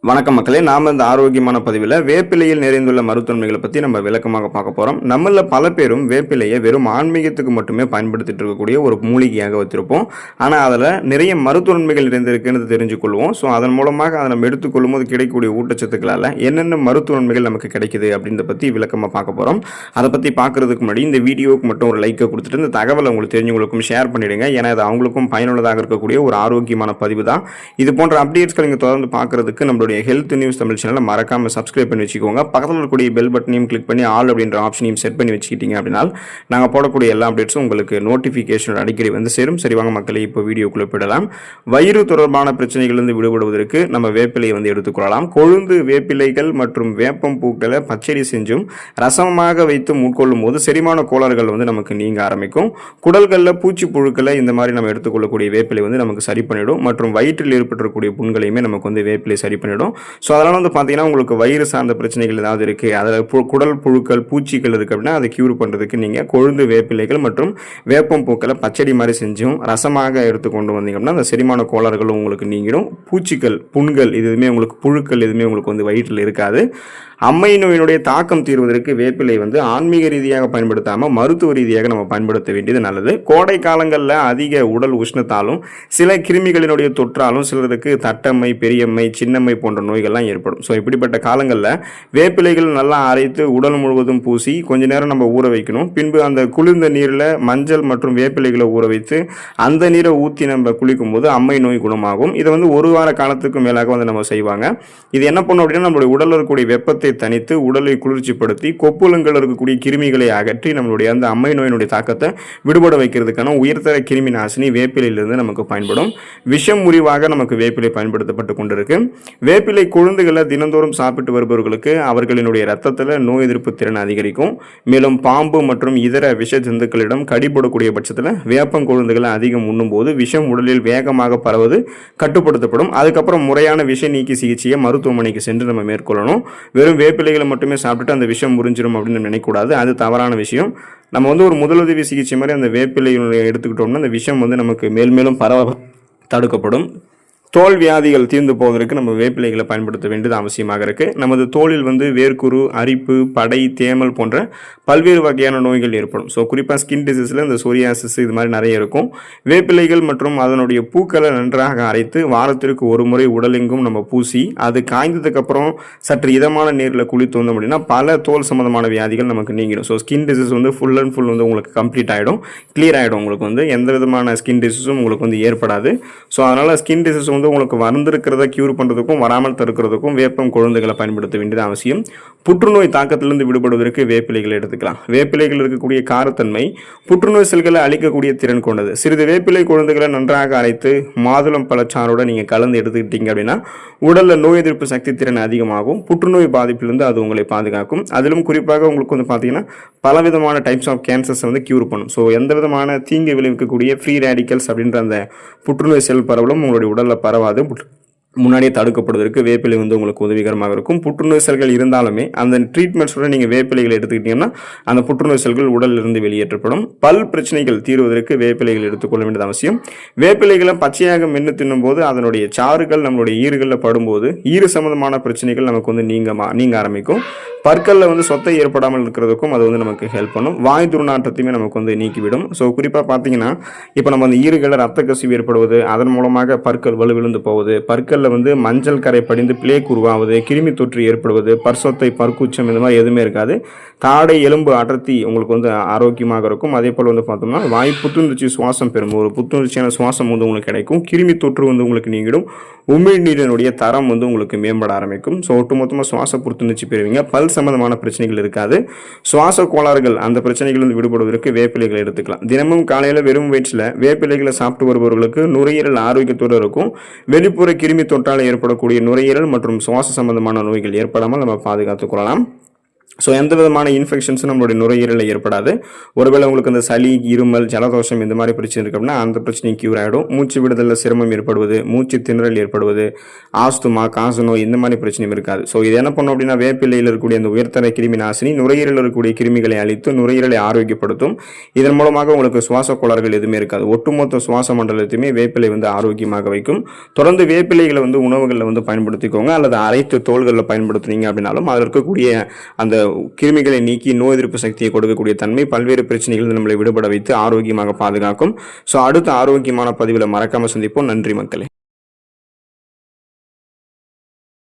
வணக்கம் மக்களே, நாம இந்த ஆரோக்கியமான பதிவில் வேப்பிலையில் நிறைந்துள்ள மருத்துவமைகளை பற்றி நம்ம விளக்கமாக பார்க்க போகிறோம். நம்மள பல பேரும் வேப்பிலையை வெறும் ஆன்மீகத்துக்கு மட்டுமே பயன்படுத்திட்டு இருக்கக்கூடிய ஒரு மூலிகையாக வச்சிருப்போம். ஆனால் அதில் நிறைய மருத்துவன்மைகள் நிறைந்திருக்குன்னு தெரிஞ்சுக்கொள்வோம். ஸோ அதன் மூலமாக அதை நம்ம எடுத்துக்கொள்ளும் போது கிடைக்கக்கூடிய ஊட்டச்சத்துக்களால் என்னென்ன மருத்துவன்மைகள் நமக்கு கிடைக்குது அப்படின்றத பற்றி விளக்கமாக பார்க்க போகிறோம். அதை பற்றி பார்க்குறதுக்கு முன்னாடி இந்த வீடியோவுக்கு மட்டும் ஒரு லைக்கை கொடுத்துட்டு இந்த தகவலை உங்களுக்கு தெரிஞ்சவங்களுக்கும் ஷேர் பண்ணிவிடுங்க. ஏன்னா அது அவங்களுக்கும் பயனுள்ளதாக இருக்கக்கூடிய ஒரு ஆரோக்கியமான பதிவு தான். இது போன்ற அப்டேட்ஸ்கள் நீங்கள் தொடர்ந்து பார்க்குறதுக்கு நம்மளுடைய ஹெல்த் நியூஸ் தமிழ் சேனலை மறக்காம சப்ஸ்கிரைப் பண்ணி வச்சுக்கோங்க. பக்கத்தில் இருக்கக்கூடிய பெல் பட்டனையும் கிளிக் பண்ணி ஆல் அப்படின்ற ஆப்ஷனையும் செட் பண்ணி வச்சுக்கிட்டீங்க அப்படின்னா நாங்கள் போடக்கூடிய எல்லா அப்டேட்ஸும் உங்களுக்கு நோட்டிஃபிகேஷன் அடிக்கடி வந்து சேரும். சரிவாங்க மக்களே, இப்போ வீடியோக்குள்ள போயிடலாம். வயிறு தொடர்பான பிரச்சனைகளிலிருந்து விடுபடுவதற்கு நம்ம வேப்பிலையை வந்து எடுத்துக்கொள்ளலாம். கொழுந்து வேப்பிலைகள் மற்றும் வேப்பம் பூக்களை பச்சடி செஞ்சும் ரசமாக வைத்து உட்கொள்ளும் போது செரிமான கோளாறுகள் வந்து நமக்கு நீங்க ஆரம்பிக்கும். குடல்களில் பூச்சி புழுக்களை இந்த மாதிரி நம்ம எடுத்துக்கொள்ளக்கூடிய வேப்பிலை வந்து நமக்கு சரி பண்ணிடும். மற்றும் வயிற்றில் ஏற்பட்டிருக்கக்கூடிய புண்களையுமே நமக்கு வந்து வேப்பிலை சரி பண்ணிடும். ஸோ அதனால் வந்து பார்த்தீங்கன்னா உங்களுக்கு வயிறு சார்ந்த பிரச்சனைகள் ஏதாவது இருக்குது, அதில் குடல் புழுக்கள் பூச்சிகள் இருக்குது அப்படின்னா அதை க்யூர் பண்ணுறதுக்கு நீங்கள் கொழுந்து வேப்பிலைகள் மற்றும் வேப்பம் பூக்களை பச்சடி மாதிரி செஞ்சும் ரசமாக எடுத்துக்கொண்டு வந்தீங்க அப்படின்னா அந்த செரிமான கோளாறுகளும் உங்களுக்கு நீங்கிடும். பூச்சிகள் புண்கள் எதுவுமே உங்களுக்கு புழுக்கள் எதுவுமே உங்களுக்கு வந்து வயிற்றில் இருக்காது. அம்மை நோயினுடைய தாக்கம் தீர்வதற்கு வேப்பிலை வந்து ஆன்மீக ரீதியாக பயன்படுத்தாமல் மருத்துவ ரீதியாக நம்ம பயன்படுத்த வேண்டியது நல்லது. கோடை காலங்களில் அதிக உடல் உஷ்ணத்தாலும் சில கிருமிகளினுடைய தொற்றாலும் சிலருக்கு தட்டம்மை, பெரியம்மை, சின்னம்மை போன்ற நோய்கள்லாம் ஏற்படும். ஸோ இப்படிப்பட்ட காலங்களில் வேப்பிலைகள் நல்லா அரைத்து உடல் முழுவதும் பூசி கொஞ்ச நேரம் நம்ம ஊற வைக்கணும். பின்பு அந்த குளிர்ந்த நீரில் மஞ்சள் மற்றும் வேப்பிலைகளை ஊற வைத்து அந்த நீரை ஊற்றி நம்ம குளிக்கும் போது அம்மை நோய் குணமாகும். இதை வந்து ஒரு வார காலத்துக்கு மேலாக வந்து நம்ம செய்வாங்க. இது என்ன பண்ணும் அப்படின்னா நம்மளுடைய உடலில் இருக்கக்கூடிய வெப்பத்தை தனித்து உடலை குளிர்ச்சிப்படுத்தி கொப்புளங்கள் இருக்கக்கூடிய கிருமிகளை அகற்றி நம்மளுடைய அந்த அம்மை நோயினுடைய தாக்கத்தை விடுபட வைக்கிறதுக்கான உயர்தர கிருமி நாசினி வேப்பிலையிலிருந்து நமக்கு பயன்படும். விஷம் முறிவாக நமக்கு வேப்பிலை பயன்படுத்தப்பட்டு கொண்டிருக்கு. வேப்பிலை கொழுந்துகளை தினந்தோறும் சாப்பிட்டு வருபவர்களுக்கு அவர்களினுடைய ரத்தத்தில் நோய் எதிர்ப்பு திறன் அதிகரிக்கும். மேலும் பாம்பு மற்றும் இதர விஷ ஜந்துக்களிடம் கடிபடக்கூடிய பட்சத்தில் வேப்பம் கொழுந்துகளை அதிகம் உண்ணும் போது விஷம் உடலில் வேகமாக பரவது கட்டுப்படுத்தப்படும். அதுக்கப்புறம் முறையான விஷ நீக்கி சிகிச்சையை மருத்துவமனைக்கு சென்று நம்ம மேற்கொள்ளணும். வெறும் வேப்பிலைகளை மட்டுமே சாப்பிட்டு அந்த விஷம் முறிஞ்சிடும் அப்படின்னு நினைக்கக்கூடாது. அது தவறான விஷயம். நம்ம வந்து ஒரு முதலுதவி சிகிச்சை மாதிரி அந்த வேப்பிலைகளை எடுத்துக்கிட்டோம்னா அந்த விஷம் வந்து நமக்கு மேலும் பரவ தடுக்கப்படும். தோல் வியாதிகள் தீர்ந்து போவதற்கு நம்ம வேப்பிலைகளை பயன்படுத்த வேண்டியது அவசியமாக இருக்குது. நமது தோலில் வந்து வேர்க்குரு, அரிப்பு, படை, தேமல் போன்ற பல்வேறு வகையான நோய்கள் ஏற்படும். ஸோ குறிப்பாக ஸ்கின் டிசீஸில் இந்த சோரியாசிஸ் இது மாதிரி நிறைய இருக்கும். வேப்பிலைகள் மற்றும் அதனுடைய பூக்களை நன்றாக அரைத்து வாரத்திற்கு ஒரு முறை உடலெங்கும் நம்ம பூசி அது காய்ந்ததுக்கப்புறம் சற்று இதமான நீரில் குளித்து வந்தோம் அப்படின்னா பல தோல் சம்பந்தமான வியாதிகள் நமக்கு நீங்கிடும். ஸோ ஸ்கின் டிசீஸ் வந்து ஃபுல் அண்ட் ஃபுல் வந்து உங்களுக்கு கம்ப்ளீட் ஆகிடும், கிளியர் ஆகிடும். உங்களுக்கு வந்து எந்த விதமான ஸ்கின் டிசீஸும் உங்களுக்கு வந்து ஏற்படாது. ஸோ அதனால் ஸ்கின் டிசீஸ் வந்து உங்களுக்கு வந்திருக்கிறத கியூர் பண்ணுறதுக்கும் வராமல் தடுக்கிறதுக்கும் வேப்பம் கொழுந்துகளை பயன்படுத்த வேண்டியது அவசியம். புற்றுநோய் தாக்கத்திலிருந்து விடுபடுவதற்கு வேப்பிலைகளை எடுத்துக்கலாம். வேப்பிலைகள் இருக்கக்கூடிய காரத்தன்மை புற்றுநோய் செல்களை அழிக்கக்கூடிய திறன் கொண்டது. சிறிது வேப்பிலை கொழுந்துகளை நன்றாக அரைத்து மாதுளம் பழச்சாரோட நீங்கள் கலந்து எடுத்துக்கிட்டீங்க அப்படின்னா உடலில் நோய் எதிர்ப்பு சக்தி திறன் அதிகமாகும். புற்றுநோய் பாதிப்பிலிருந்து அது உங்களை பாதுகாக்கும். அதிலும் குறிப்பாக உங்களுக்கு வந்து பார்த்தீங்கன்னா பலவிதமான டைப்ஸ் ஆஃப் கேன்சர்ஸ் வந்து கியூர் பண்ணும். ஸோ எந்த விதமான தீங்கு விளைவிக்கக்கூடிய ஃப்ரீ ரேடிக்கல்ஸ் அப்படின்ற அந்த புற்றுநோய் செல் பரவலும் உங்களுடைய உடலில் பரவாது முன்னாடியே தடுக்கப்படுவதற்கு வேப்பிலை வந்து உங்களுக்கு உதவிகரமாக இருக்கும். புற்றுநோய் செல்கள் இருந்தாலுமே அந்த ட்ரீட்மெண்ட்ஸோட நீங்கள் வேப்பிலைகளை எடுத்துக்கிட்டீங்கன்னா அந்த புற்றுநோய் செல்கள் உடலில் இருந்து வெளியேற்றப்படும். பல் பிரச்சனைகள் தீர்வதற்கு வேப்பிலைகள் எடுத்துக்கொள்ள வேண்டியது அவசியம். வேப்பிலைகளை பச்சையாக மென்று தின்னும் போது அதனுடைய சாறுகள் நம்மளுடைய ஈறுகளில் படும்போது ஈறு சம்பந்தமான பிரச்சனைகள் நமக்கு வந்து நீங்க ஆரம்பிக்கும். பற்களில் வந்து சொத்தை ஏற்படாமல் இருக்கிறதுக்கும் அது வந்து நமக்கு ஹெல்ப் பண்ணும். வாய் துர்நாற்றத்தையுமே நமக்கு வந்து நீக்கிவிடும். ஸோ குறிப்பாக பார்த்தீங்கன்னா இப்போ நம்ம அந்த ஈறுகளில் ரத்த கசிவு ஏற்படுவது, அதன் மூலமாக பற்கள் வலுவிழுந்து போவது, பற்களில் வந்து மஞ்சள் கரை படிந்து பிளேக் உருவாவது, கிருமி தொற்று ஏற்படுவது, பற்சொத்தை, பற்கூச்சம் இந்த மாதிரி எதுவுமே இருக்காது. தாடை எலும்பு அடர்த்தி உங்களுக்கு வந்து ஆரோக்கியமாக இருக்கும். அதே போல் வந்து பார்த்தோம்னா வாய் புத்துணர்ச்சி சுவாசம் பெறும், ஒரு புத்துணர்ச்சியான சுவாசம் வந்து உங்களுக்கு கிடைக்கும். கிருமி தொற்று வந்து உங்களுக்கு நீங்கிடும். உமிழ்நீரினுடைய தரம் வந்து உங்களுக்கு மேம்பட ஆரம்பிக்கும். ஸோ ஒட்டுமொத்தமாக சுவாச புத்துணர்ச்சி பெறுவீங்க. பல் சம்பந்தமான பிரச்சனைகள் இருக்காது. சுவாச கோளாறுகள் அந்த பிரச்சனைகள் வந்து விடுபடுவதற்கு வேப்பிலைகளை எடுத்துக்கலாம். தினமும் காலையில் வெறும் வயிற்றில் வேப்பிலைகளை சாப்பிட்டு வருபவர்களுக்கு நுரையீரல் ஆரோக்கியத்தோடு இருக்கும். வெளிப்புற கிருமி தொற்றால் ஏற்படக்கூடிய நுரையீரல் மற்றும் சுவாச சம்பந்தமான நோய்கள் ஏற்படாமல் நம்ம பாதுகாத்துக் கொள்ளலாம். ஸோ எந்த விதமான இன்ஃபெக்ஷன்ஸும் நம்மளுடைய நுரையீரலில் ஏற்படாது. ஒருவேளை உங்களுக்கு அந்த சளி, இருமல், ஜலதோஷம் இந்த மாதிரி பிரச்சனை இருக்கு அப்படின்னா அந்த பிரச்சனையும் க்யூர் ஆகிடும். மூச்சு விடுதலில் சிரமம் ஏற்படுவது, மூச்சு திணறல் ஏற்படுவது, ஆஸ்துமா, காசநோய் இந்த மாதிரி பிரச்சனையும் இருக்காது. ஸோ இது என்ன பண்ணும் அப்படின்னா வேப்பிலையில் இருக்கக்கூடிய அந்த உயர்தர கிருமி நாசினி நுரையீரலில் இருக்கக்கூடிய கிருமிகளை அழித்து நுரையீரலை ஆரோக்கியப்படுத்தும். இதன் மூலமாக உங்களுக்கு சுவாச கோளாறுகள் எதுவுமே இருக்காது. ஒட்டுமொத்த சுவாச மண்டலத்தையுமே வேப்பிலை ஆரோக்கியமாக வைக்கும். தொடர்ந்து வேப்பிலைகளை உணவுகளில் பயன்படுத்திக்கோங்க, அல்லது அரைத்து தோள்களில் பயன்படுத்துனீங்க அப்படின்னாலும் அதில் இருக்கக்கூடிய அந்த கிருமிகளை நீக்கி நோய் எதிர்ப்பு சக்தியை கொடுக்கக்கூடிய தன்மை பல்வேறு பிரச்சனைகள் நம்மளை விடுபட வைத்து ஆரோக்கியமாக பாதுகாக்கும். ஸோ அடுத்த ஆரோக்கியமான பதிவில் மறக்காம சந்திப்போம். நன்றி மக்களே.